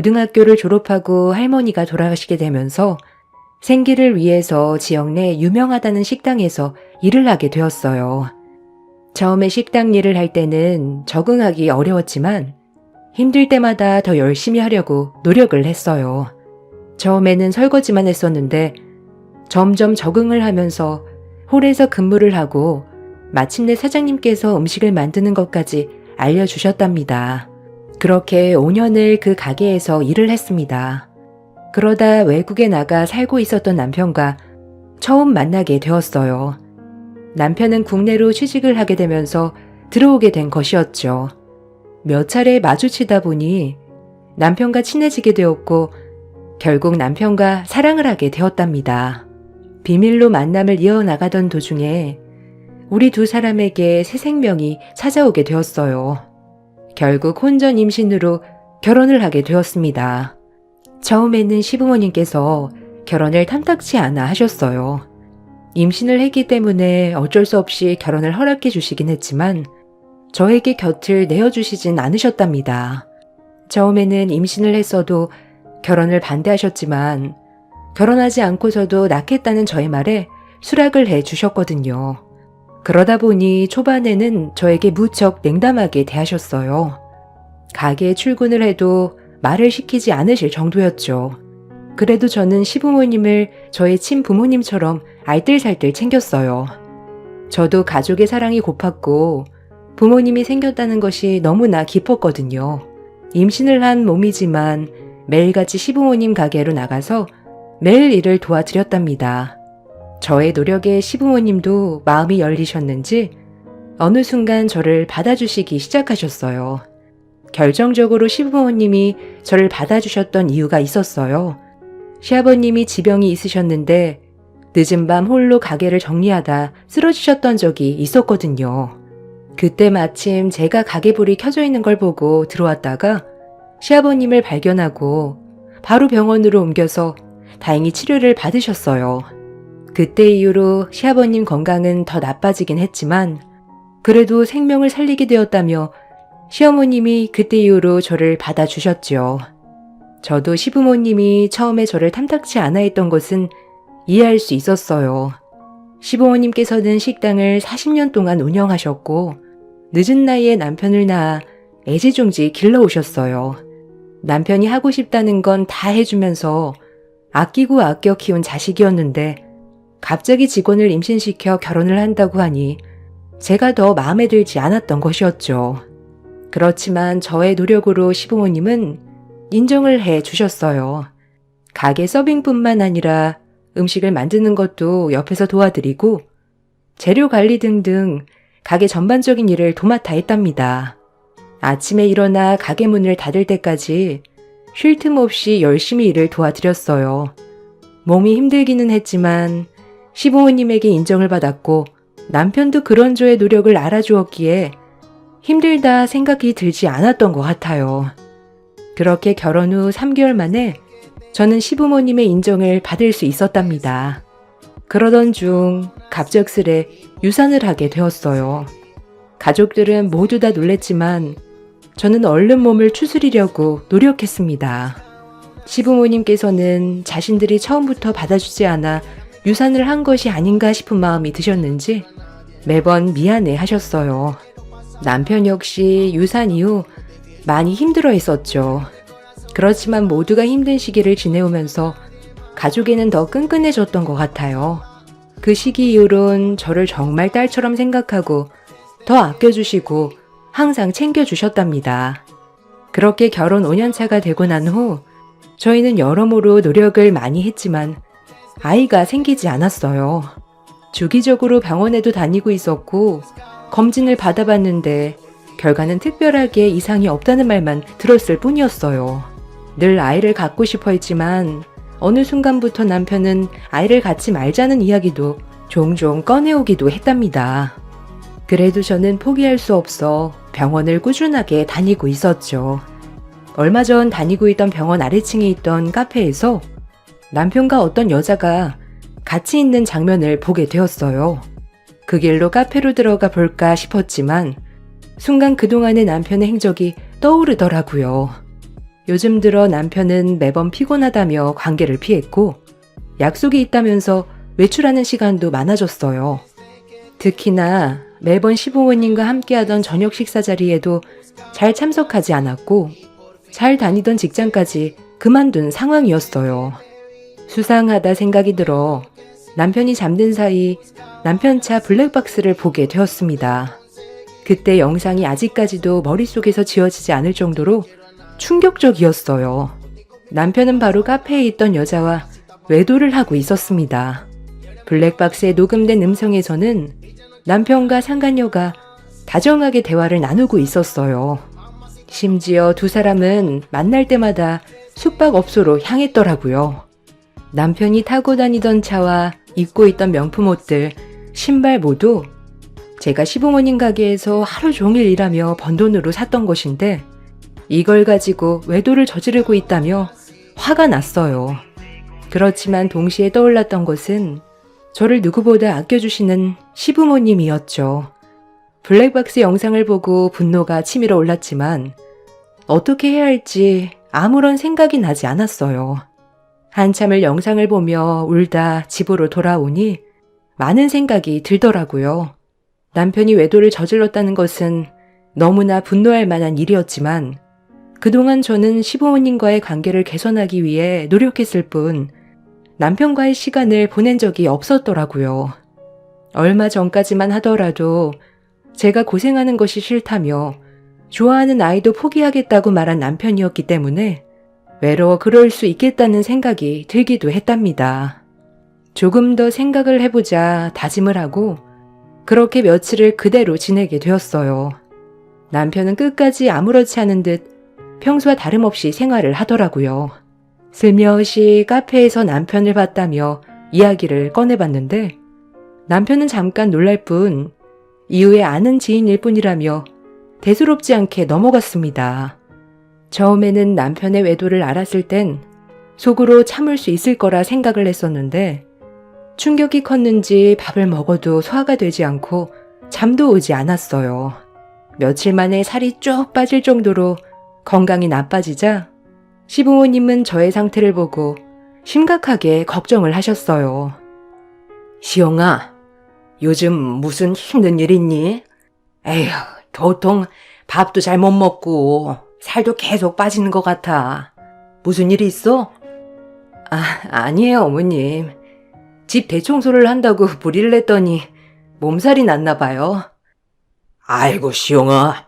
고등학교를 졸업하고 할머니가 돌아가시게 되면서 생계를 위해서 지역 내 유명하다는 식당에서 일을 하게 되었어요. 처음에 식당 일을 할 때는 적응하기 어려웠지만 힘들 때마다 더 열심히 하려고 노력을 했어요. 처음에는 설거지만 했었는데 점점 적응을 하면서 홀에서 근무를 하고 마침내 사장님께서 음식을 만드는 것까지 알려주셨답니다. 그렇게 5년을 그 가게에서 일을 했습니다. 그러다 외국에 나가 살고 있었던 남편과 처음 만나게 되었어요. 남편은 국내로 취직을 하게 되면서 들어오게 된 것이었죠. 몇 차례 마주치다 보니 남편과 친해지게 되었고 결국 남편과 사랑을 하게 되었답니다. 비밀로 만남을 이어나가던 도중에 우리 두 사람에게 새 생명이 찾아오게 되었어요. 결국 혼전 임신으로 결혼을 하게 되었습니다. 처음에는 시부모님께서 결혼을 탐탁치 않아 하셨어요. 임신을 했기 때문에 어쩔 수 없이 결혼을 허락해 주시긴 했지만 저에게 곁을 내어주시진 않으셨답니다. 처음에는 임신을 했어도 결혼을 반대하셨지만 결혼하지 않고서도 낳겠다는 저의 말에 수락을 해 주셨거든요. 그러다 보니 초반에는 저에게 무척 냉담하게 대하셨어요. 가게에 출근을 해도 말을 시키지 않으실 정도였죠. 그래도 저는 시부모님을 저의 친부모님처럼 알뜰살뜰 챙겼어요. 저도 가족의 사랑이 고팠고 부모님이 생겼다는 것이 너무나 기뻤거든요. 임신을 한 몸이지만 매일같이 시부모님 가게로 나가서 매일 일을 도와드렸답니다. 저의 노력에 시부모님도 마음이 열리셨는지 어느 순간 저를 받아주시기 시작하셨어요. 결정적으로 시부모님이 저를 받아주셨던 이유가 있었어요. 시아버님이 지병이 있으셨는데 늦은 밤 홀로 가게를 정리하다 쓰러지셨던 적이 있었거든요. 그때 마침 제가 가게불이 켜져 있는 걸 보고 들어왔다가 시아버님을 발견하고 바로 병원으로 옮겨서 다행히 치료를 받으셨어요. 그때 이후로 시아버님 건강은 더 나빠지긴 했지만 그래도 생명을 살리게 되었다며 시어머님이 그때 이후로 저를 받아주셨죠. 저도 시부모님이 처음에 저를 탐탁치 않아 했던 것은 이해할 수 있었어요. 시부모님께서는 식당을 40년 동안 운영하셨고 늦은 나이에 남편을 낳아 애지중지 길러오셨어요. 남편이 하고 싶다는 건 다 해주면서 아끼고 아껴 키운 자식이었는데 갑자기 직원을 임신시켜 결혼을 한다고 하니 제가 더 마음에 들지 않았던 것이었죠. 그렇지만 저의 노력으로 시부모님은 인정을 해 주셨어요. 가게 서빙뿐만 아니라 음식을 만드는 것도 옆에서 도와드리고 재료 관리 등등 가게 전반적인 일을 도맡아 했답니다. 아침에 일어나 가게 문을 닫을 때까지 쉴 틈 없이 열심히 일을 도와드렸어요. 몸이 힘들기는 했지만 시부모님에게 인정을 받았고 남편도 그런 저의 노력을 알아주었기에 힘들다 생각이 들지 않았던 것 같아요. 그렇게 결혼 후 3개월 만에 저는 시부모님의 인정을 받을 수 있었답니다. 그러던 중 갑작스레 유산을 하게 되었어요. 가족들은 모두 다 놀랬지만 저는 얼른 몸을 추스리려고 노력했습니다. 시부모님께서는 자신들이 처음부터 받아주지 않아 유산을 한 것이 아닌가 싶은 마음이 드셨는지 매번 미안해 하셨어요. 남편 역시 유산 이후 많이 힘들어 했었죠. 그렇지만 모두가 힘든 시기를 지내오면서 가족에는 더 끈끈해졌던 것 같아요. 그 시기 이후론 저를 정말 딸처럼 생각하고 더 아껴주시고 항상 챙겨주셨답니다. 그렇게 결혼 5년차가 되고 난 후 저희는 여러모로 노력을 많이 했지만 아이가 생기지 않았어요. 주기적으로 병원에도 다니고 있었고 검진을 받아봤는데 결과는 특별하게 이상이 없다는 말만 들었을 뿐이었어요. 늘 아이를 갖고 싶어 했지만 어느 순간부터 남편은 아이를 갖지 말자는 이야기도 종종 꺼내오기도 했답니다. 그래도 저는 포기할 수 없어 병원을 꾸준하게 다니고 있었죠. 얼마 전 다니고 있던 병원 아래층에 있던 카페에서 남편과 어떤 여자가 같이 있는 장면을 보게 되었어요. 그 길로 카페로 들어가 볼까 싶었지만 순간 그동안의 남편의 행적이 떠오르더라고요. 요즘 들어 남편은 매번 피곤하다며 관계를 피했고 약속이 있다면서 외출하는 시간도 많아졌어요. 특히나 매번 시부모님과 함께하던 저녁 식사 자리에도 잘 참석하지 않았고 잘 다니던 직장까지 그만둔 상황이었어요. 수상하다 생각이 들어 남편이 잠든 사이 남편 차 블랙박스를 보게 되었습니다. 그때 영상이 아직까지도 머릿속에서 지워지지 않을 정도로 충격적이었어요. 남편은 바로 카페에 있던 여자와 외도를 하고 있었습니다. 블랙박스에 녹음된 음성에서는 남편과 상간녀가 다정하게 대화를 나누고 있었어요. 심지어 두 사람은 만날 때마다 숙박업소로 향했더라고요. 남편이 타고 다니던 차와 입고 있던 명품 옷들, 신발 모두 제가 시부모님 가게에서 하루 종일 일하며 번 돈으로 샀던 것인데 이걸 가지고 외도를 저지르고 있다며 화가 났어요. 그렇지만 동시에 떠올랐던 것은 저를 누구보다 아껴주시는 시부모님이었죠. 블랙박스 영상을 보고 분노가 치밀어 올랐지만 어떻게 해야 할지 아무런 생각이 나지 않았어요. 한참을 영상을 보며 울다 집으로 돌아오니 많은 생각이 들더라고요. 남편이 외도를 저질렀다는 것은 너무나 분노할 만한 일이었지만 그동안 저는 시부모님과의 관계를 개선하기 위해 노력했을 뿐 남편과의 시간을 보낸 적이 없었더라고요. 얼마 전까지만 하더라도 제가 고생하는 것이 싫다며 좋아하는 아이도 포기하겠다고 말한 남편이었기 때문에 외로워 그럴 수 있겠다는 생각이 들기도 했답니다. 조금 더 생각을 해보자 다짐을 하고 그렇게 며칠을 그대로 지내게 되었어요. 남편은 끝까지 아무렇지 않은 듯 평소와 다름없이 생활을 하더라고요. 슬며시 카페에서 남편을 봤다며 이야기를 꺼내봤는데 남편은 잠깐 놀랄 뿐 이후에 아는 지인일 뿐이라며 대수롭지 않게 넘어갔습니다. 처음에는 남편의 외도를 알았을 땐 속으로 참을 수 있을 거라 생각을 했었는데 충격이 컸는지 밥을 먹어도 소화가 되지 않고 잠도 오지 않았어요. 며칠 만에 살이 쭉 빠질 정도로 건강이 나빠지자 시부모님은 저의 상태를 보고 심각하게 걱정을 하셨어요. 시영아, 요즘 무슨 힘든 일 있니? 에휴, 도통 밥도 잘 못 먹고 살도 계속 빠지는 것 같아. 무슨 일 있어? 아니에요, 어머님. 집 대청소를 한다고 무리를 했더니 몸살이 났나 봐요. 아이고, 시영아.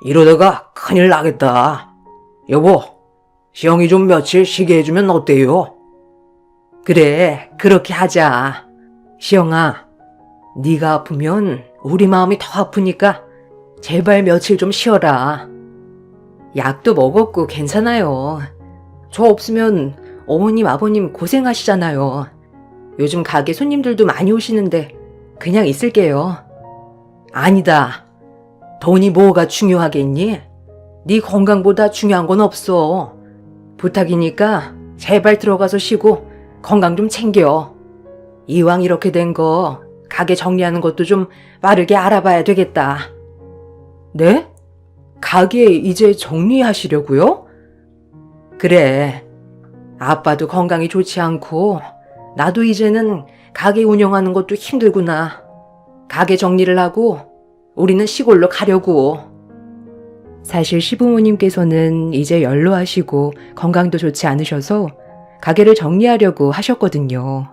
이러다가 큰일 나겠다. 여보, 시영이 좀 며칠 쉬게 해주면 어때요? 그래, 그렇게 하자. 시영아, 네가 아프면 우리 마음이 더 아프니까 제발 며칠 좀 쉬어라. 약도 먹었고 괜찮아요. 저 없으면 어머님, 아버님 고생하시잖아요. 요즘 가게 손님들도 많이 오시는데 그냥 있을게요. 아니다. 돈이 뭐가 중요하겠니? 네 건강보다 중요한 건 없어. 부탁이니까 제발 들어가서 쉬고 건강 좀 챙겨. 이왕 이렇게 된 거 가게 정리하는 것도 좀 빠르게 알아봐야 되겠다. 네? 가게 이제 정리하시려고요? 그래. 아빠도 건강이 좋지 않고 나도 이제는 가게 운영하는 것도 힘들구나. 가게 정리를 하고 우리는 시골로 가려고. 사실 시부모님께서는 이제 연로하시고 건강도 좋지 않으셔서 가게를 정리하려고 하셨거든요.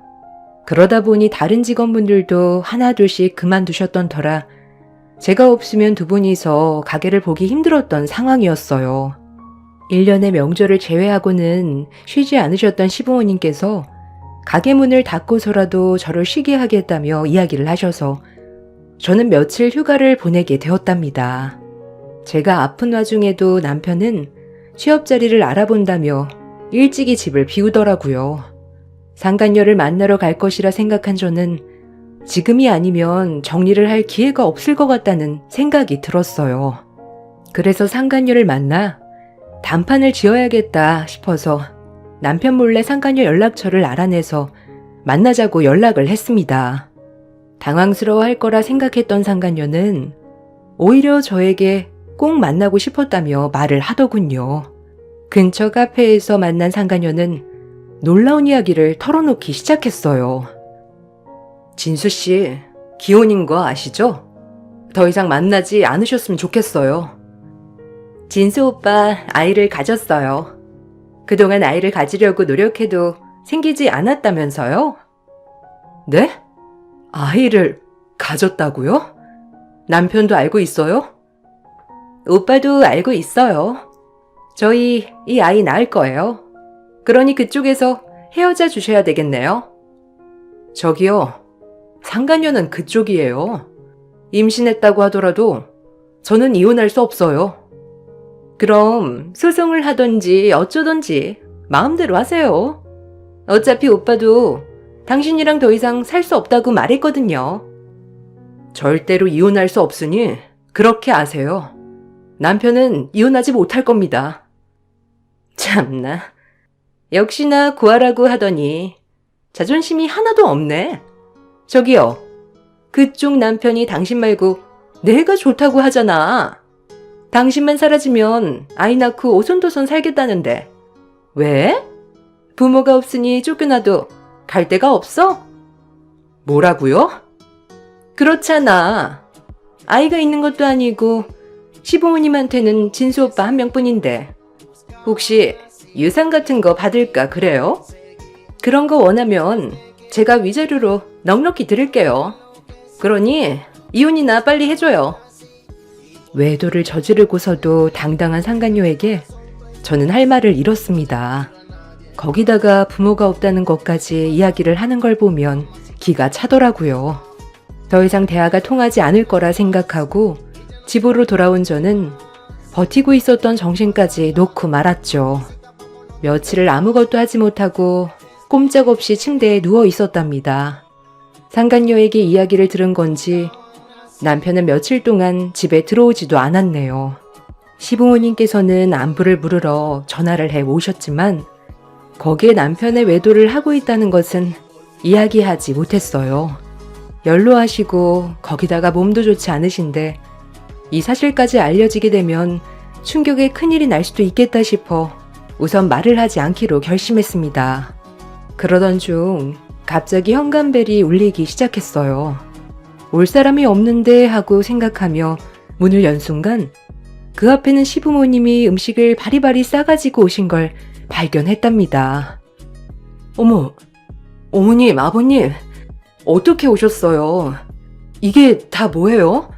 그러다 보니 다른 직원분들도 하나둘씩 그만두셨던 터라 제가 없으면 두 분이서 가게를 보기 힘들었던 상황이었어요. 1년의 명절을 제외하고는 쉬지 않으셨던 시부모님께서 가게 문을 닫고서라도 저를 쉬게 하겠다며 이야기를 하셔서 저는 며칠 휴가를 보내게 되었답니다. 제가 아픈 와중에도 남편은 취업 자리를 알아본다며 일찍이 집을 비우더라고요. 상간녀를 만나러 갈 것이라 생각한 저는 지금이 아니면 정리를 할 기회가 없을 것 같다는 생각이 들었어요. 그래서 상간녀를 만나 단판을 지어야겠다 싶어서 남편 몰래 상간녀 연락처를 알아내서 만나자고 연락을 했습니다. 당황스러워할 거라 생각했던 상간녀는 오히려 저에게 꼭 만나고 싶었다며 말을 하더군요. 근처 카페에서 만난 상간녀는 놀라운 이야기를 털어놓기 시작했어요. 진수씨, 기혼인 거 아시죠? 더 이상 만나지 않으셨으면 좋겠어요. 진수 오빠 아이를 가졌어요. 그동안 아이를 가지려고 노력해도 생기지 않았다면서요? 네? 아이를 가졌다고요? 남편도 알고 있어요? 오빠도 알고 있어요. 저희 이 아이 낳을 거예요. 그러니 그쪽에서 헤어져 주셔야 되겠네요. 저기요, 상간녀는 그쪽이에요. 임신했다고 하더라도 저는 이혼할 수 없어요. 그럼 소송을 하던지 어쩌던지 마음대로 하세요. 어차피 오빠도 당신이랑 더 이상 살 수 없다고 말했거든요. 절대로 이혼할 수 없으니 그렇게 아세요. 남편은 이혼하지 못할 겁니다. 참나, 역시나 구하라고 하더니 자존심이 하나도 없네. 저기요, 그쪽 남편이 당신 말고 내가 좋다고 하잖아. 당신만 사라지면 아이 낳고 오손도손 살겠다는데 왜? 부모가 없으니 쫓겨나도 갈 데가 없어? 뭐라고요? 그렇잖아. 아이가 있는 것도 아니고 시부모님한테는 진수 오빠 한 명뿐인데 혹시 유산 같은 거 받을까 그래요? 그런 거 원하면 제가 위자료로 넉넉히 드릴게요. 그러니 이혼이나 빨리 해줘요. 외도를 저지르고서도 당당한 상간녀에게 저는 할 말을 잃었습니다. 거기다가 부모가 없다는 것까지 이야기를 하는 걸 보면 기가 차더라고요. 더 이상 대화가 통하지 않을 거라 생각하고 집으로 돌아온 저는 버티고 있었던 정신까지 놓고 말았죠. 며칠을 아무것도 하지 못하고 꼼짝없이 침대에 누워 있었답니다. 상간녀에게 이야기를 들은 건지 남편은 며칠 동안 집에 들어오지도 않았네요. 시부모님께서는 안부를 물으러 전화를 해 오셨지만 거기에 남편의 외도를 하고 있다는 것은 이야기하지 못했어요. 연로하시고 거기다가 몸도 좋지 않으신데 이 사실까지 알려지게 되면 충격에 큰일이 날 수도 있겠다 싶어 우선 말을 하지 않기로 결심했습니다. 그러던 중 갑자기 현관벨이 울리기 시작했어요. 올 사람이 없는데 하고 생각하며 문을 연 순간 그 앞에는 시부모님이 음식을 바리바리 싸가지고 오신 걸 발견했답니다. 어머, 어머님, 아버님, 어떻게 오셨어요? 이게 다 뭐예요?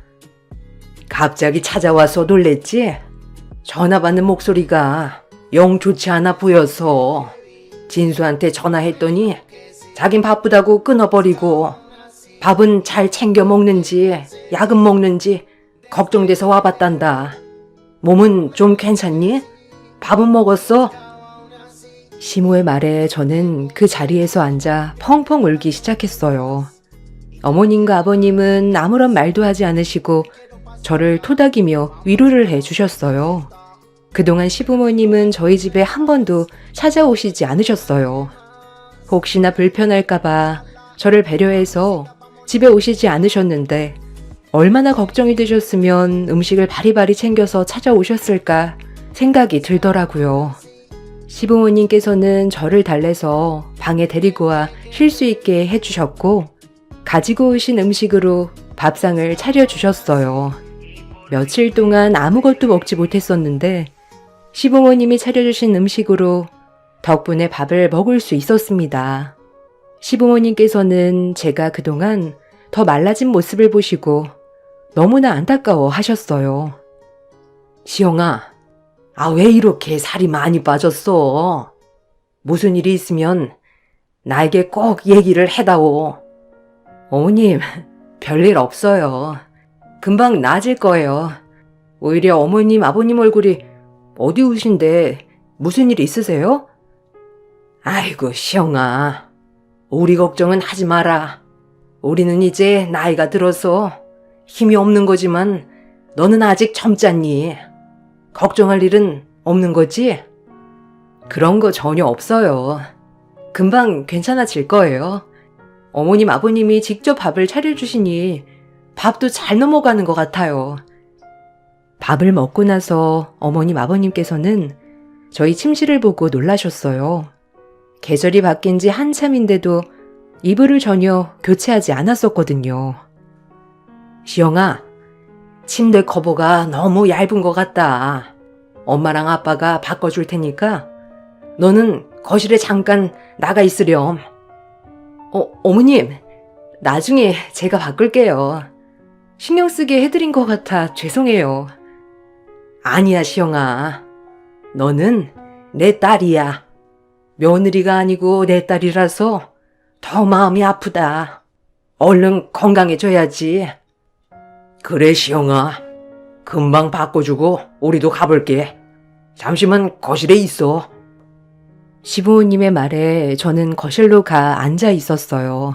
갑자기 찾아와서 놀랬지? 전화 받는 목소리가 영 좋지 않아 보여서 진수한테 전화했더니 자긴 바쁘다고 끊어버리고 밥은 잘 챙겨 먹는지 약은 먹는지 걱정돼서 와봤단다. 몸은 좀 괜찮니? 밥은 먹었어? 시모의 말에 저는 그 자리에서 앉아 펑펑 울기 시작했어요. 어머님과 아버님은 아무런 말도 하지 않으시고 저를 토닥이며 위로를 해주셨어요. 그동안 시부모님은 저희 집에 한 번도 찾아오시지 않으셨어요. 혹시나 불편할까봐 저를 배려해서 집에 오시지 않으셨는데 얼마나 걱정이 되셨으면 음식을 바리바리 챙겨서 찾아오셨을까 생각이 들더라고요. 시부모님께서는 저를 달래서 방에 데리고 와 쉴 수 있게 해주셨고 가지고 오신 음식으로 밥상을 차려주셨어요. 며칠 동안 아무것도 먹지 못했었는데 시부모님이 차려주신 음식으로 덕분에 밥을 먹을 수 있었습니다. 시부모님께서는 제가 그동안 더 말라진 모습을 보시고 너무나 안타까워 하셨어요. 시영아, 왜 이렇게 살이 많이 빠졌어? 무슨 일이 있으면 나에게 꼭 얘기를 해다오. 어머님, 별일 없어요. 금방 나아질 거예요. 오히려 어머님, 아버님 얼굴이 어두우신데 무슨 일 있으세요? 아이고, 시영아. 우리 걱정은 하지 마라. 우리는 이제 나이가 들어서 힘이 없는 거지만 너는 아직 젊잖니. 걱정할 일은 없는 거지? 그런 거 전혀 없어요. 금방 괜찮아질 거예요. 어머님, 아버님이 직접 밥을 차려주시니 밥도 잘 넘어가는 것 같아요. 밥을 먹고 나서 어머님, 아버님께서는 저희 침실을 보고 놀라셨어요. 계절이 바뀐 지 한참인데도 이불을 전혀 교체하지 않았었거든요. 시영아, 침대 커버가 너무 얇은 것 같다. 엄마랑 아빠가 바꿔줄 테니까 너는 거실에 잠깐 나가 있으렴. 어머님, 나중에 제가 바꿀게요. 신경 쓰게 해드린 것 같아 죄송해요. 아니야, 시영아. 너는 내 딸이야. 며느리가 아니고 내 딸이라서 더 마음이 아프다. 얼른 건강해져야지. 그래, 시영아. 금방 바꿔주고 우리도 가볼게. 잠시만 거실에 있어. 시부모님의 말에 저는 거실로 가 앉아 있었어요.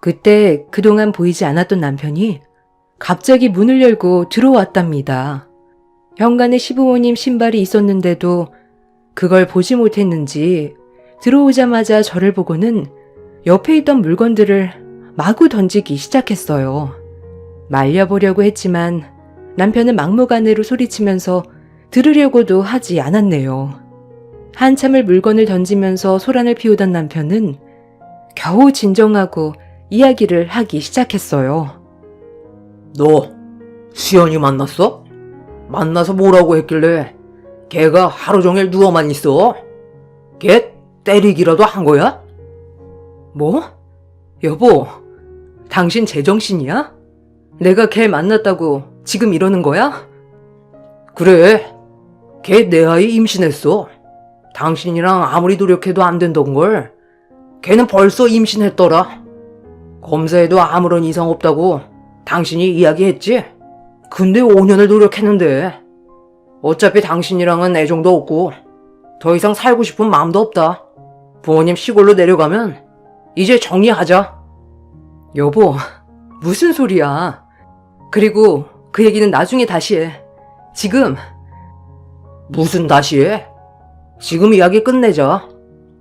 그때 그동안 보이지 않았던 남편이 갑자기 문을 열고 들어왔답니다. 현관에 시부모님 신발이 있었는데도 그걸 보지 못했는지 들어오자마자 저를 보고는 옆에 있던 물건들을 마구 던지기 시작했어요. 말려보려고 했지만 남편은 막무가내로 소리치면서 들으려고도 하지 않았네요. 한참을 물건을 던지면서 소란을 피우던 남편은 겨우 진정하고 이야기를 하기 시작했어요. 너 수연이 만났어? 만나서 뭐라고 했길래 걔가 하루 종일 누워만 있어? 걔 때리기라도 한 거야? 뭐? 여보, 당신 제정신이야? 내가 걔 만났다고 지금 이러는 거야? 그래, 걔 내 아이 임신했어. 당신이랑 아무리 노력해도 안 된던 걸 걔는 벌써 임신했더라. 검사에도 아무런 이상 없다고 당신이 이야기했지? 근데 5년을 노력했는데 어차피 당신이랑은 애정도 없고 더 이상 살고 싶은 마음도 없다. 부모님 시골로 내려가면 이제 정리하자. 여보, 무슨 소리야? 그리고 그 얘기는 나중에 다시 해. 지금. 무슨 다시 해? 지금 이야기 끝내자.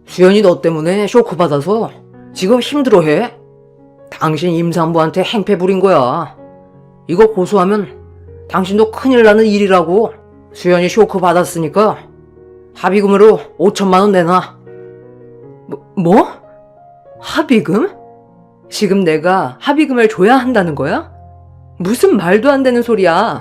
수연이 너 때문에 쇼크 받아서 지금 힘들어해. 당신 임산부한테 행패 부린 거야. 이거 고소하면 당신도 큰일 나는 일이라고. 수연이 쇼크 받았으니까 합의금으로 5천만 원 내놔. 뭐? 합의금? 지금 내가 합의금을 줘야 한다는 거야? 무슨 말도 안 되는 소리야.